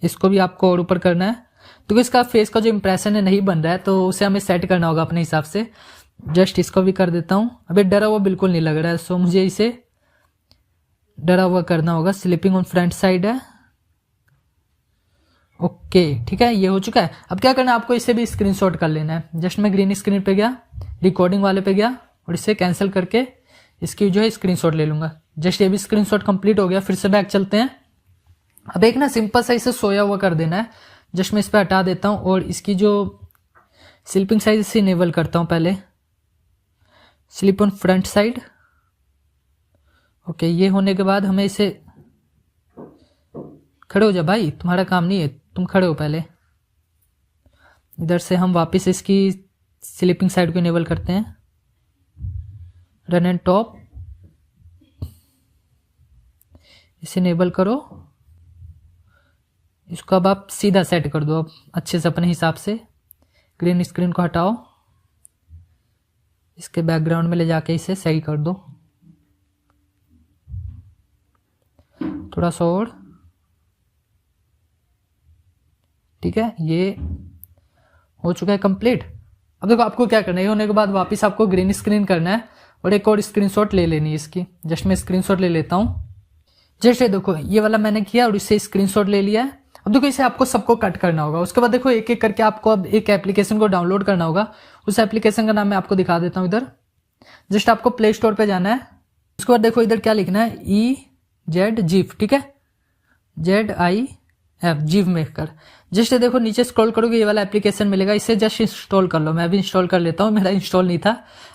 इसको भी आपको और ऊपर करना है, तो इसका फेस का जो इंप्रेशन है नहीं बन रहा है, तो उसे हमें सेट करना होगा अपने हिसाब से। जस्ट इसको भी कर देता हूँ। अभी डरा हुआ बिल्कुल नहीं लग रहा है, सो मुझे इसे डरा हुआ करना होगा। स्लीपिंग ऑन फ्रंट साइड है, ओके ठीक है, ये हो चुका है। अब क्या करना है आपको, इसे भी स्क्रीनशॉट कर लेना है। जस्ट मैं ग्रीन स्क्रीन पे गया, रिकॉर्डिंग वाले पे गया और इसे कैंसिल करके इसकी जो है स्क्रीनशॉट ले लूंगा। जस्ट ये भी स्क्रीनशॉट कंप्लीट हो गया। फिर से बैक चलते हैं। अब एक ना सिंपल सा इसे सोया हुआ कर देना है। जस्ट मैं इस पर हटा देता हूँ और इसकी जो स्लीपिंग साइज इसे इनेबल करता हूँ पहले। Sleep on front side, okay. ये होने के बाद हमें इसे, खड़े हो जा भाई, तुम्हारा काम नहीं है, तुम खड़े हो पहले। इधर से हम वापस इसकी स्लीपिंग साइड को इनेबल करते हैं। रन एंड टॉप, इसे इनेबल करो। इसको अब आप सीधा सेट कर दो अब अच्छे से अपने हिसाब से। ग्रीन स्क्रीन को हटाओ, इसके बैकग्राउंड में ले जाके इसे सही कर दो थोड़ा सा और, ठीक है। ये हो चुका है कंप्लीट। अब देखो आपको क्या करना है, ये होने के बाद वापस आपको ग्रीन स्क्रीन करना है और एक और स्क्रीनशॉट ले लेनी है इसकी। जस्ट मैं स्क्रीनशॉट ले लेता हूँ। जैसे देखो ये वाला मैंने किया और इससे स्क्रीनशॉट ले लिया है। अब देखो इसे आपको सबको कट करना होगा। उसके बाद देखो एक एक करके आपको अब एक एप्लीकेशन को डाउनलोड करना होगा। उस एप्लीकेशन का नाम मैं आपको दिखा देता हूँ। इधर जस्ट आपको प्ले स्टोर पे जाना है। उसके बाद देखो इधर क्या लिखना है, EZ जीफ, ठीक है, ZIF जीव मेकर। जस्ट देखो नीचे स्क्रॉल करोगे ये वाला एप्लीकेशन मिलेगा, इसे जस्ट इंस्टॉल कर लो। मैं भी इंस्टॉल कर लेता हूँ, मेरा इंस्टॉल नहीं था।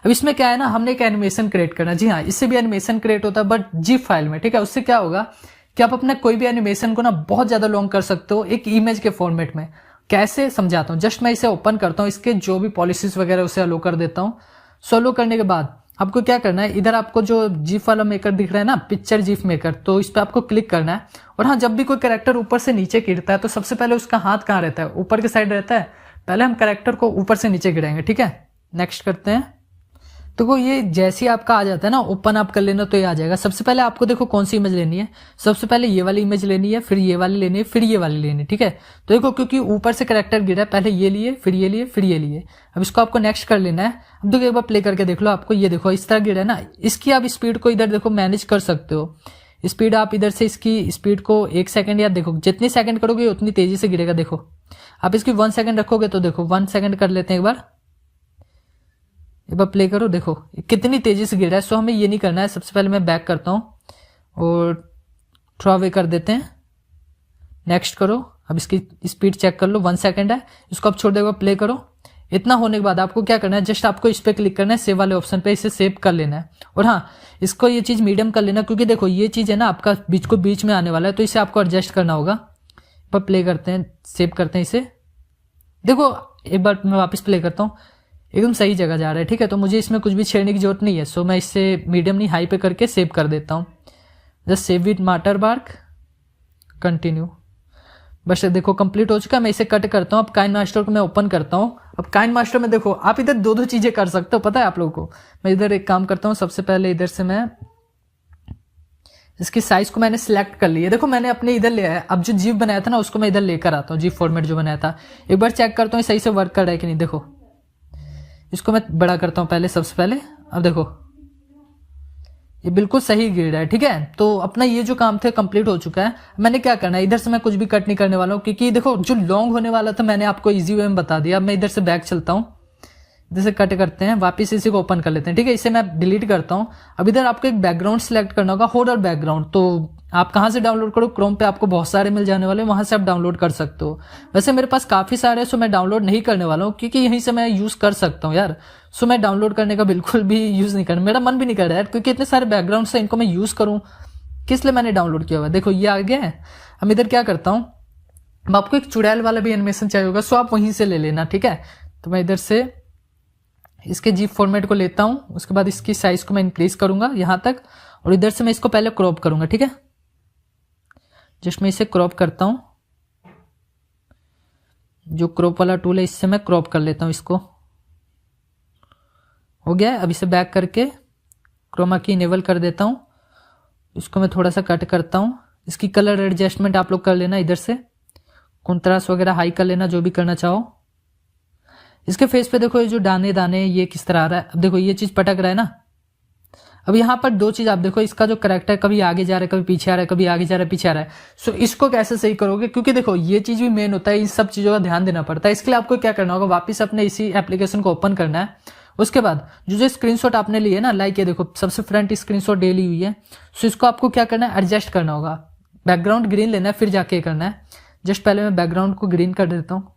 अब इसमें क्या है ना, हमने एक एनिमेशन क्रिएट करना। जी हाँ, इससे भी एनिमेशन क्रिएट होता है बट जीफ फाइल में, ठीक है। उससे क्या होगा कि आप अपना कोई भी एनिमेशन को ना बहुत ज्यादा लॉन्ग कर सकते हो एक इमेज के फॉर्मेट में। कैसे समझाता हूँ। जस्ट मैं इसे ओपन करता हूँ, इसके जो भी पॉलिसीज वगैरह उसे अलो कर देता हूँ। सोलो करने के बाद आपको क्या करना है, इधर आपको जो जीफ वाला मेकर दिख रहा है ना, पिक्चर जीफ मेकर, तो इस पर आपको क्लिक करना है। और हाँ, जब भी कोई कैरेक्टर ऊपर से नीचे गिरता है तो सबसे पहले उसका हाथ कहाँ रहता है, ऊपर के साइड रहता है। पहले हम कैरेक्टर को ऊपर से नीचे गिराएंगे, ठीक है। नेक्स्ट करते हैं। तो वो ये जैसे ही आपका आ जाता है ना, ओपन आप कर लेना तो ये आ जाएगा। सबसे पहले आपको देखो कौन सी इमेज लेनी है। सबसे पहले ये वाली इमेज लेनी है, फिर ये वाली लेनी है, फिर ये वाली लेनी है, ठीक है। तो देखो क्योंकि ऊपर से कैरेक्टर गिरा है, पहले ये लिए, फिर ये लिए, फिर ये लिए। अब इसको आपको नेक्स्ट कर लेना है। अब देखो एक बार प्ले करके देख लो, आपको ये देखो इस तरह गिरा है ना। इसकी आप स्पीड को इधर देखो मैनेज कर सकते हो। स्पीड आप इधर से इसकी स्पीड को 1 सेकंड या देखो जितनी सेकंड करोगे उतनी तेजी से गिरेगा। देखो आप इसकी 1 सेकंड रखोगे तो देखो 1 सेकंड कर लेते हैं एक बार प्ले करो, देखो कितनी तेजी से गिर रहा है। सो हमें ये नहीं करना है। सबसे पहले मैं बैक करता हूँ और थ्रो अवे कर देते हैं। नेक्स्ट करो। अब इसकी स्पीड चेक कर लो, 1 सेकंड है। इसको अब छोड़ दे, प्ले करो। इतना होने के बाद आपको क्या करना है, जस्ट आपको इस पे क्लिक करना है, सेव वाले ऑप्शन पे, इसे सेव कर लेना है। और हाँ, इसको ये चीज मीडियम कर लेना, क्योंकि देखो ये चीज है ना आपका बीच में आने वाला है, तो इसे आपको एडजस्ट करना होगा। पर प्ले करते हैं, सेव करते हैं इसे। देखो एक बार मैं वापस प्ले करता हूँ, एकदम सही जगह जा रहा है, ठीक है। तो मुझे इसमें कुछ भी छेड़ने की जरूरत नहीं है। सो मैं इससे मीडियम नहीं हाई पे करके सेव कर देता हूँ। Just save with watermark, continue. बस देखो कंप्लीट हो चुका है। मैं इसे कट करता हूँ। अब काइन मास्टर को मैं ओपन करता हूँ। अब काइन मास्टर में देखो आप इधर दो चीजें कर सकते हो, पता है आप लोगों को। मैं इधर एक काम करता हूँ। सबसे पहले इधर से मैं इसकी साइज को मैंने सिलेक्ट कर लिया। देखो मैंने अपने इधर लिया है। अब जो जीव बनाया था ना उसको मैं इधर लेकर आता हूँ, जीव फॉर्मेट जो बनाया था। एक बार चेक करता हूँ सही से वर्क कर रहा है कि नहीं। देखो इसको मैं बड़ा करता हूं पहले, सबसे पहले। अब देखो ये बिल्कुल सही गिर रहा है, ठीक है। तो अपना ये जो काम थे कंप्लीट हो चुका है। मैंने क्या करना है, इधर से मैं कुछ भी कट नहीं करने वाला हूँ, क्योंकि देखो जो लॉन्ग होने वाला था मैंने आपको इजी वे में बता दिया। अब मैं इधर से बैक चलता हूँ, इधर से कट करते हैं, वापिस इसी को ओपन कर लेते हैं, ठीक है। इसे मैं डिलीट करता हूँ। अब इधर आपको एक बैकग्राउंड सिलेक्ट करना होगा, हॉरर बैकग्राउंड। तो आप कहाँ से डाउनलोड करो, क्रोम पे आपको बहुत सारे मिल जाने वाले, वहां से आप डाउनलोड कर सकते हो। वैसे मेरे पास काफी सारे हैं, सो मैं डाउनलोड नहीं करने वाला हूँ, क्योंकि यहीं से मैं यूज कर सकता हूँ यार। सो मैं डाउनलोड करने का बिल्कुल भी यूज नहीं करना, मेरा मन भी नहीं कर रहा है, क्योंकि इतने सारे बैकग्राउंड से इनको मैं यूज करूँ, किस लिए मैंने डाउनलोड किया हुआ है। देखो ये आ गया है। हम इधर क्या करता हूँ, अब आपको एक चुड़ैल वाला भी एनिमेशन चाहिए होगा, सो आप वहीं से ले लेना, ठीक है। तो मैं इधर से इसके जीप फॉर्मेट को लेता हूं। उसके बाद इसकी साइज को मैं इंक्रीज करूंगा यहां तक, और इधर से मैं इसको पहले क्रॉप करूंगा, ठीक है। जस्ट मैं इसे क्रॉप करता हूं। जो क्रॉप वाला टूल है इससे मैं क्रॉप कर लेता हूं इसको। हो गया। अब इसे बैक करके क्रोमा की इनेबल कर देता हूं। इसको मैं थोड़ा सा कट करता हूं। इसकी कलर एडजस्टमेंट आप लोग कर लेना इधर से। कॉन्ट्रास्ट वगैरह हाई कर लेना, जो भी करना चाहो। इसके फेस पे देखो ये जो दाने दाने ये किस तरह आ रहा है। अब देखो ये चीज पटक रहा है ना। अब यहाँ पर दो चीज आप देखो, इसका जो करेक्टर कभी आगे जा रहा है, कभी पीछे आ रहा है, कभी आगे जा रहा है, पीछे आ रहा है। सो इसको कैसे सही करोगे, क्योंकि देखो ये चीज भी मेन होता है, इन सब चीजों का ध्यान देना पड़ता है। इसके लिए आपको क्या करना होगा, वापस अपने इसी एप्लीकेशन को ओपन करना है। उसके बाद जो स्क्रीनशॉट आपने लिए ना, लाइक ये देखो सबसे फ्रंट स्क्रीनशॉट ले ली हुई है। सो इसको आपको क्या करना है, एडजस्ट करना होगा। बैकग्राउंड ग्रीन लेना है, फिर जाके करना है। जस्ट पहले मैं बैकग्राउंड को ग्रीन कर देता हूँ।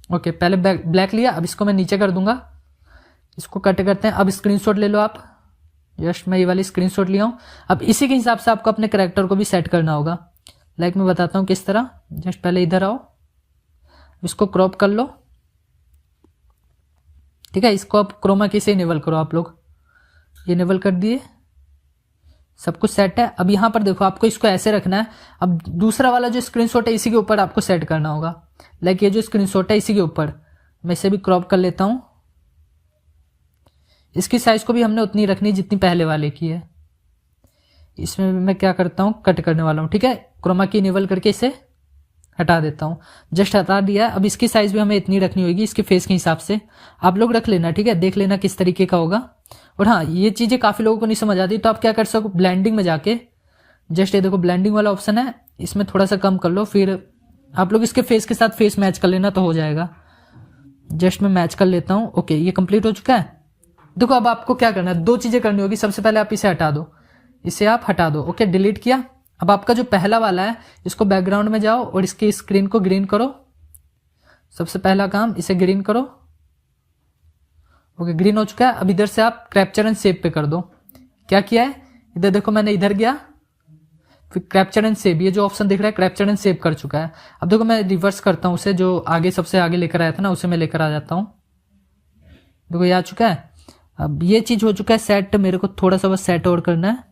ओके, पहले ब्लैक लिया, अब इसको मैं नीचे कर दूंगा। इसको कट करते हैं। अब स्क्रीनशॉट ले लो आप। जस्ट मैं ये वाली स्क्रीनशॉट लिया हूँ। अब इसी के हिसाब से आपको अपने कैरेक्टर को भी सेट करना होगा। लाइक मैं बताता हूँ किस तरह। जस्ट पहले इधर आओ, इसको क्रॉप कर लो, ठीक है। इसको आप क्रोमा की से इनेबल करो आप लोग। ये इनेबल कर दिए, सब कुछ सेट है। अब यहां पर देखो आपको इसको ऐसे रखना है। अब दूसरा वाला जो स्क्रीनशॉट है इसी के ऊपर आपको सेट करना होगा। लाइक ये जो स्क्रीनशॉट है इसी के ऊपर मैं इसे भी क्रॉप कर लेता हूं। इसकी साइज को भी हमने उतनी रखनी जितनी पहले वाले की है। इसमें मैं क्या करता हूं, कट करने वाला हूं, ठीक है। क्रोमा की इनेबल करके इसे हटा देता हूं। जस्ट हटा दिया। अब इसकी साइज भी हमें इतनी रखनी होगी, इसके फेस के हिसाब से आप लोग रख लेना, ठीक है। देख लेना किस तरीके का होगा। और हाँ, ये चीजें काफी लोगों को नहीं समझ आती, तो आप क्या कर सको, ब्लेंडिंग में जाके जस्ट ये देखो ब्लेंडिंग वाला ऑप्शन है, इसमें थोड़ा सा कम कर लो। फिर आप लोग इसके फेस के साथ फेस मैच कर लेना तो हो जाएगा। जस्ट मैं मैच कर लेता हूँ। ओके, ये कंप्लीट हो चुका है। देखो अब आपको क्या करना है, दो चीजें करनी होगी। सबसे पहले आप इसे हटा दो, इसे आप हटा दो। ओके, डिलीट किया। अब आपका जो पहला वाला है इसको बैकग्राउंड में जाओ और इसकी स्क्रीन को ग्रीन करो। सबसे पहला काम, इसे ग्रीन करो। ओके, ग्रीन हो चुका है। अब इधर से आप कैप्चर एंड सेव पे कर दो। क्या किया है, इधर देखो मैंने इधर गया, फिर कैप्चर एंड सेव, ये जो ऑप्शन दिख रहा है कैप्चर एंड सेव कर चुका है। अब देखो मैं रिवर्स करता हूं उसे, जो आगे सबसे आगे लेकर आया था ना उसे मैं लेकर आ जाता हूं। देखो ये आ चुका है। अब ये चीज हो चुका है सेट। मेरे को थोड़ा सा बस सेट और करना है।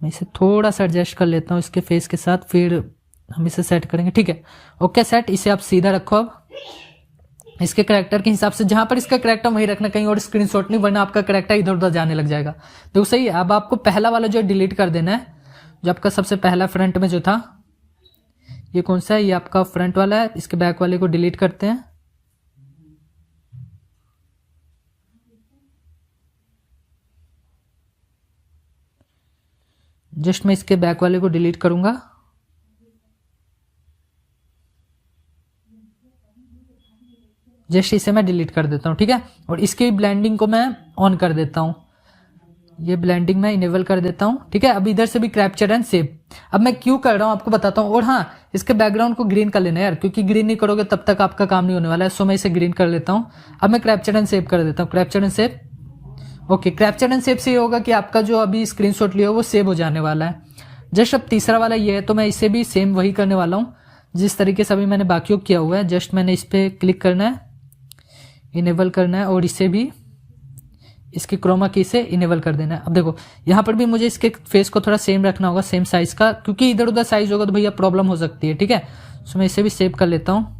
मैं इसे थोड़ा सा एडजस्ट कर लेता हूँ इसके फेस के साथ, फिर हम इसे सेट करेंगे, ठीक है। Okay set. इसे आप सीधा रखो। अब इसके कैरेक्टर के हिसाब से जहां पर इसका कैरेक्टर वहीं रखना, कहीं और स्क्रीनशॉट नहीं, वरना आपका कैरेक्टर इधर उधर जाने लग जाएगा। देखो सही है। अब आपको पहला वाला जो डिलीट कर देना है, जो आपका सबसे पहला फ्रंट में जो था, ये कौन सा है, ये आपका फ्रंट वाला है। इसके बैक वाले को डिलीट करते हैं। जस्ट मैं इसके बैक वाले को डिलीट करूंगा। जस्ट इसे मैं डिलीट कर देता हूं, ठीक है। और इसकी ब्लेंडिंग को मैं ऑन कर देता हूं। ये ब्लेंडिंग मैं इनेबल कर देता हूं, ठीक है। अब इधर से भी कैप्चर एंड सेव। अब मैं क्यों कर रहा हूं आपको बताता हूं। और हाँ, इसके बैकग्राउंड को ग्रीन कर लेना यार, क्योंकि ग्रीन नहीं करोगे तब तक आपका काम नहीं होने वाला है। सो मैं इसे ग्रीन कर लेता हूं। अब मैं कैप्चर एंड सेव कर देता हूं। Capture and save. Okay, capture and save से ये होगा कि आपका जो अभी स्क्रीनशॉट लिया वो सेव हो जाने वाला है। जस्ट अब तीसरा वाला ये है, तो मैं इसे भी सेम वही करने वाला हूँ जिस तरीके से अभी मैंने बाकियों किया हुआ है। जस्ट मैंने इस पे क्लिक करना है, इनेबल करना है, और इसे भी इसकी क्रोमा की से इनेबल कर देना है। अब देखो यहाँ पर भी मुझे इसके फेस को थोड़ा सेम रखना होगा, सेम साइज का, क्योंकि इधर उधर साइज होगा तो भैया प्रॉब्लम हो सकती है, ठीक है। सो मैं इसे भी सेव कर लेता हूँ।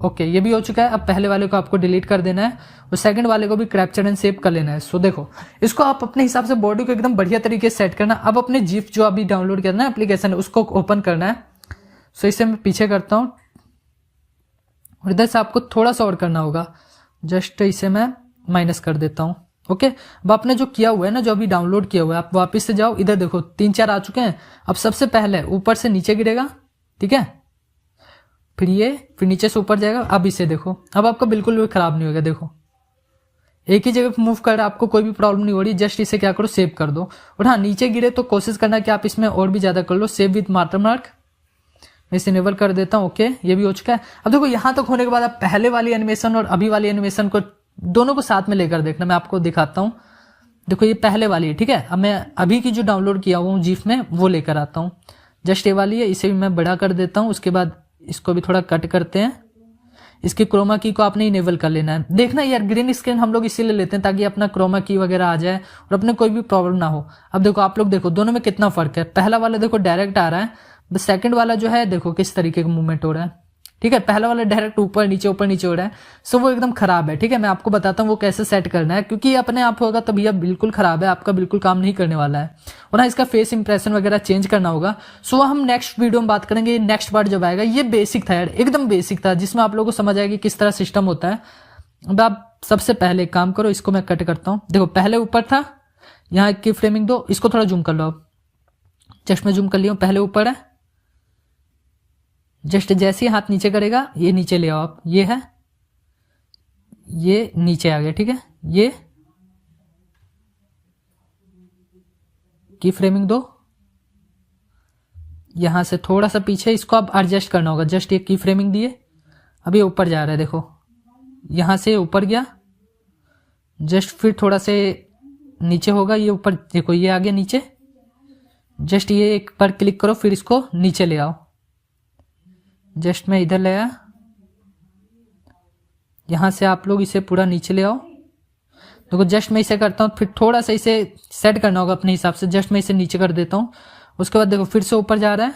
ओके, ये भी हो चुका है। अब पहले वाले को आपको डिलीट कर देना है और सेकंड वाले को भी कैप्चर एंड सेव कर लेना है। सो देखो इसको आप अपने हिसाब से बॉडी को एकदम बढ़िया तरीके से सेट करना। अब अपने जिप जो अभी डाउनलोड किया ना एप्लीकेशन है उसको ओपन करना है। सो इसे मैं पीछे करता हूँ और इधर से आपको थोड़ा सा और करना होगा। जस्ट इसे मैं माइनस कर देता हूँ। ओके, अब आपने जो किया हुआ है ना, जो अभी डाउनलोड किया हुआ है, आप वापस से जाओ। इधर देखो 3-4 आ चुके हैं। अब सबसे पहले ऊपर से नीचे गिरेगा, ठीक है। फिर ये, फिर नीचे से ऊपर जाएगा। अब इसे देखो, अब आपका बिल्कुल भी खराब नहीं होगा। देखो एक ही जगह पे मूव कर, आपको कोई भी प्रॉब्लम नहीं हो रही। जस्ट इसे क्या करो, सेव कर दो। और हाँ, नीचे गिरे तो कोशिश करना कि आप इसमें और भी ज्यादा कर लो। सेव विद वाटरमार्क मैं इसे इनेबल कर देता हूँ। ओके, ये भी हो चुका है। अब देखो यहां तक होने के बाद आप पहले वाली एनिमेशन और अभी वाली एनिमेशन को दोनों को साथ में लेकर देखना। मैं आपको दिखाता हूँ। देखो ये पहले वाली है, ठीक है। अब मैं अभी की जो डाउनलोड किया हुआ हूँ जीफ में वो लेकर आता हूँ। जस्ट ये वाली है, इसे भी मैं बड़ा कर देता हूँ। उसके बाद इसको भी थोड़ा कट करते हैं। इसकी क्रोमा की को आपने इनेबल कर लेना है। देखना यार, ग्रीन स्क्रीन हम लोग इसीलिए लेते हैं ताकि अपना क्रोमा की वगैरह आ जाए और अपने कोई भी प्रॉब्लम ना हो। अब देखो आप लोग देखो दोनों में कितना फर्क है। पहला वाला देखो डायरेक्ट आ रहा है, बस सेकंड वाला जो है देखो किस तरीके का मूवमेंट हो रहा है, ठीक है। पहला वाला डायरेक्ट ऊपर नीचे हो रहा है। सो वो एकदम खराब है, ठीक है। मैं आपको बताता हूँ वो कैसे सेट करना है, क्योंकि अपने आप होगा तो भैया बिल्कुल खराब है, आपका बिल्कुल काम नहीं करने वाला है। और हाँ इसका फेस इंप्रेशन वगैरह चेंज करना होगा। सो हम नेक्स्ट वीडियो में बात करेंगे, नेक्स्ट पार्ट जब आएगा। ये बेसिक था यार, एकदम बेसिक था, जिसमें आप लोगों को समझ आएगा किस तरह सिस्टम होता है। अब आप सबसे पहले काम करो, इसको मैं कट करता हूँ। देखो पहले ऊपर था, यहाँ की फ्रेमिंग दो, इसको थोड़ा जूम कर लो। अब जस्ट मैं जूम कर लिया हूँ, पहले ऊपर है। जस्ट जैसे ही हाथ नीचे करेगा ये नीचे ले आओ आप, ये है, ये नीचे आ गया, ठीक है। ये की फ्रेमिंग दो, यहां से थोड़ा सा पीछे, इसको आप एडजस्ट करना होगा। जस्ट ये की फ्रेमिंग दिए, अभी ऊपर जा रहा है, देखो यहां से ऊपर गया, जस्ट फिर थोड़ा से नीचे होगा, ये ऊपर देखो ये आ गया नीचे। जस्ट ये एक पर क्लिक करो, फिर इसको नीचे ले आओ। जस्ट मैं इधर ले आया, यहां से आप लोग इसे पूरा नीचे ले आओ। देखो जस्ट मैं इसे करता हूँ, फिर थोड़ा सा इसे सेट करना होगा अपने हिसाब से। जस्ट मैं इसे नीचे कर देता हूँ, उसके बाद देखो फिर से ऊपर जा रहा है,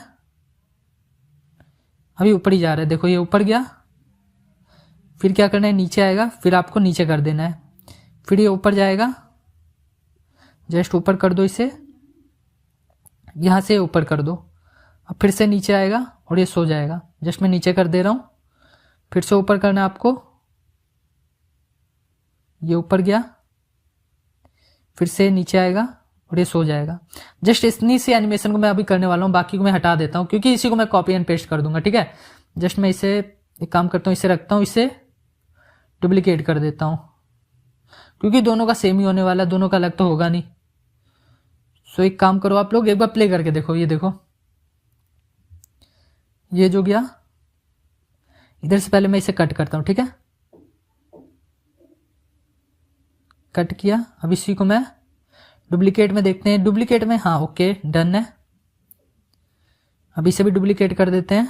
अभी ऊपर ही जा रहा है, देखो ये ऊपर गया। फिर क्या करना है, नीचे आएगा, फिर आपको नीचे कर देना है, फिर ये ऊपर जाएगा। जस्ट ऊपर कर दो इसे, यहां से ऊपर कर दो, अब फिर से नीचे आएगा और ये सो जाएगा। जस्ट मैं नीचे कर दे रहा हूं, फिर से ऊपर करना है आपको, ये ऊपर गया, फिर से नीचे आएगा और ये सो जाएगा। जस्ट इतनी सी एनिमेशन को मैं अभी करने वाला हूँ, बाकी को मैं हटा देता हूँ क्योंकि इसी को मैं कॉपी एंड पेस्ट कर दूंगा, ठीक है। जस्ट मैं इसे एक काम करता हूँ, इसे रखता हूँ, इसे डुप्लीकेट कर देता हूँ क्योंकि दोनों का सेम ही होने वाला है, दोनों का अलग तो होगा नहीं। सो एक काम करो आप लोग, एक बार प्ले करके देखो, ये देखो ये जो गया। इधर से पहले मैं इसे कट करता हूं, ठीक है, कट किया। अब इसी को मैं डुप्लीकेट में देखते हैं, डुप्लीकेट में, हाँ ओके डन है। अब इसे भी डुप्लीकेट कर देते हैं,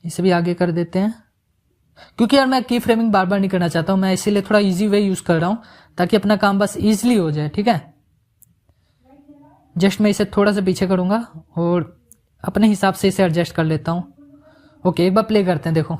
इसे भी आगे कर देते हैं क्योंकि यार मैं की फ्रेमिंग बार बार नहीं करना चाहता हूं, मैं इसीलिए थोड़ा इजी वे यूज कर रहा हूं ताकि अपना काम बस इजीली हो जाए, ठीक है। जस्ट मैं इसे थोड़ा सा पीछे करूंगा और अपने हिसाब से इसे एडजस्ट कर लेता हूं। ओके एक बार प्ले करते हैं, देखो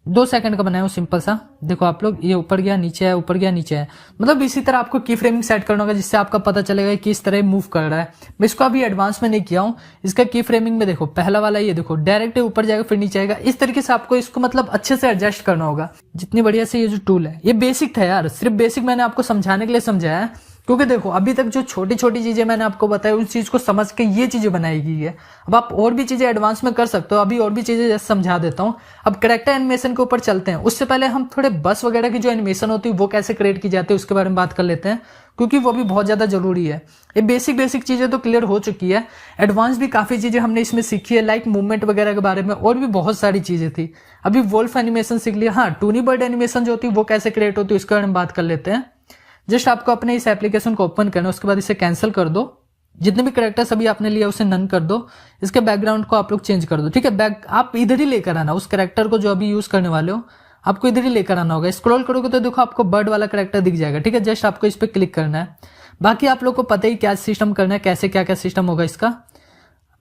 2 सेकंड का बनाया हूं सिंपल सा। देखो आप लोग, ये ऊपर गया नीचे है, ऊपर गया नीचे है, मतलब इसी तरह आपको की फ्रेमिंग सेट करना होगा जिससे आपका पता चलेगा कि किस तरह मूव कर रहा है। मैं इसको अभी एडवांस में नहीं किया हूं, इसका की फ्रेमिंग में देखो पहला वाला ये देखो डायरेक्ट ऊपर जाएगा फिर नीचे आएगा, इस तरीके से आपको इसको मतलब अच्छे से एडजस्ट करना होगा। जितनी बढ़िया से ये जो टूल है, ये बेसिक था यार, सिर्फ बेसिक मैंने आपको समझाने के लिए समझाया है क्योंकि देखो अभी तक जो छोटी छोटी चीजें मैंने आपको बताई उस चीज को समझ के ये चीजें बनाई गई है। अब आप और भी चीजें एडवांस में कर सकते हो, अभी और भी चीजें जैसे समझा देता हूँ। अब कैरेक्टर एनिमेशन के ऊपर चलते हैं, उससे पहले हम थोड़े बस वगैरह की जो एनिमेशन होती है वो कैसे क्रिएट की जाती है उसके बारे में बात कर लेते हैं क्योंकि वो भी बहुत ज्यादा जरूरी है। ये बेसिक चीजें तो क्लियर हो चुकी है, एडवांस भी काफी चीजें हमने इसमें सीखी है, लाइक मूवमेंट वगैरह के बारे में और भी बहुत सारी चीजें थी। अभी वोल्फ एनिमेशन सीख लिया, हाँ टूनी बर्ड एनिमेशन जो होती है वो कैसे क्रिएट होती है उसके बारे में बात कर लेते हैं। जस्ट आपको अपने इस एप्लीकेशन को ओपन करना है, उसके बाद इसे कैंसिल कर दो, जितने भी कैरेक्टर्स अभी आपने लिया उसे नन कर दो, इसके बैकग्राउंड को आप लोग चेंज कर दो, ठीक है। बैक आप इधर ही लेकर आना, उस कैरेक्टर को जो अभी यूज करने वाले हो आपको इधर ही लेकर आना होगा। स्क्रॉल करोगे तो देखो आपको बर्ड वाला कैरेक्टर दिख जाएगा, ठीक है। जस्ट आपको इस पर क्लिक करना है, बाकी आप लोग को पता ही क्या सिस्टम करना है, कैसे क्या क्या सिस्टम होगा इसका।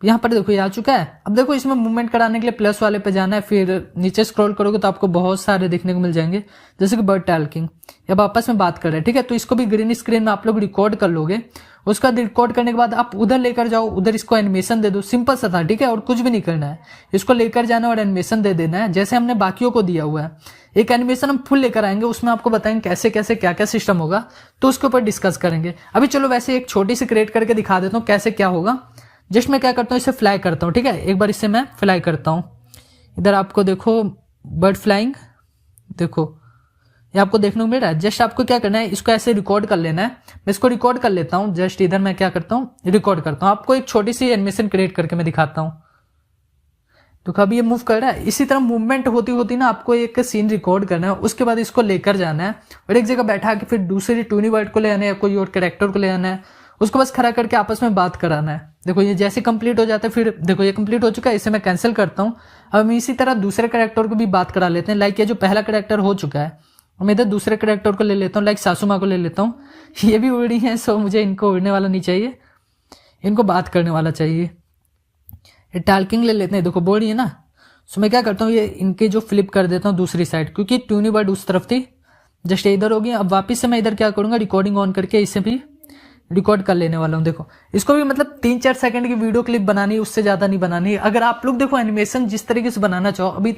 यहाँ पर देखो ये आ चुका है। अब देखो इसमें मूवमेंट कराने के लिए प्लस वाले पे जाना है, फिर नीचे स्क्रॉल करोगे तो आपको बहुत सारे देखने को मिल जाएंगे जैसे कि बर्ड टैल्किंग। अब आपस में बात कर रहे हैं, ठीक है, तो इसको भी ग्रीन स्क्रीन में आप लोग रिकॉर्ड कर लोगे। उसका रिकॉर्ड करने के बाद आप उधर लेकर जाओ, उधर इसको एनिमेशन दे दो, सिंपल सा था, ठीक है, और कुछ भी नहीं करना है। इसको लेकर जाना और एनिमेशन दे देना है जैसे हमने बाकियों को दिया हुआ है। एक एनिमेशन हम फुल लेकर आएंगे, उसमें आपको बताएंगे कैसे कैसे क्या क्या सिस्टम होगा, तो उसके ऊपर डिस्कस करेंगे। अभी चलो वैसे एक छोटी सी क्रिएट करके दिखा देता हूँ कैसे क्या होगा। जस्ट मैं क्या करता हूँ, इसे फ्लाई करता हूँ, ठीक है, एक बार इसे मैं फ्लाई करता हूँ। इधर आपको देखो बर्ड फ्लाइंग, देखो ये आपको देखने को मिल रहा है। जस्ट आपको क्या करना है, इसको ऐसे रिकॉर्ड कर लेना है। मैं इसको रिकॉर्ड कर लेता हूँ, जस्ट इधर मैं क्या करता हूँ, रिकॉर्ड करता हूँ। आपको एक छोटी सी एनिमेशन क्रिएट करके मैं दिखाता हूँ। तो कभी ये मूव कर रहा है, इसी तरह मूवमेंट होती होती ना आपको एक सीन रिकॉर्ड करना है, उसके बाद इसको लेकर जाना है और एक जगह बैठा के फिर दूसरी टूनी बर्ड को ले आना है या कोई और कैरेक्टर को ले आना है, उसको बस खड़ा करके आपस में बात कराना है। देखो ये जैसे कंप्लीट हो जाता है, फिर देखो ये कंप्लीट हो चुका है, इसे मैं कैंसिल करता हूँ। अब हम इसी तरह दूसरे कैरेक्टर को भी बात करा लेते हैं। लाइक ये जो पहला कैरेक्टर हो चुका है, मैं इधर दूसरे कैरेक्टर को ले लेता हूँ, लाइक सासू माँ को ले लेता हूँ। ये भी उड़ी है, सो मुझे इनको उड़ने वाला नहीं चाहिए, इनको बात करने वाला चाहिए। ये टाल्किंग ले लेते हैं, देखो बोल रही है ना। सो मैं क्या करता हूँ, ये इनके जो फ्लिप कर देता हूँ दूसरी साइड, क्योंकि ट्यूनी बर्ड उस तरफ थी, जस्ट इधर होगी। अब वापिस से मैं इधर क्या करूंगा, रिकॉर्डिंग ऑन करके इसे भी रिकॉर्ड कर लेने वाला हूँ। देखो इसको भी मतलब 3-4 सेकंड की वीडियो क्लिप बनानी है, उससे ज्यादा नहीं बनानी है। अगर आप लोग देखो एनिमेशन जिस तरीके से बनाना चाहो, अभी तक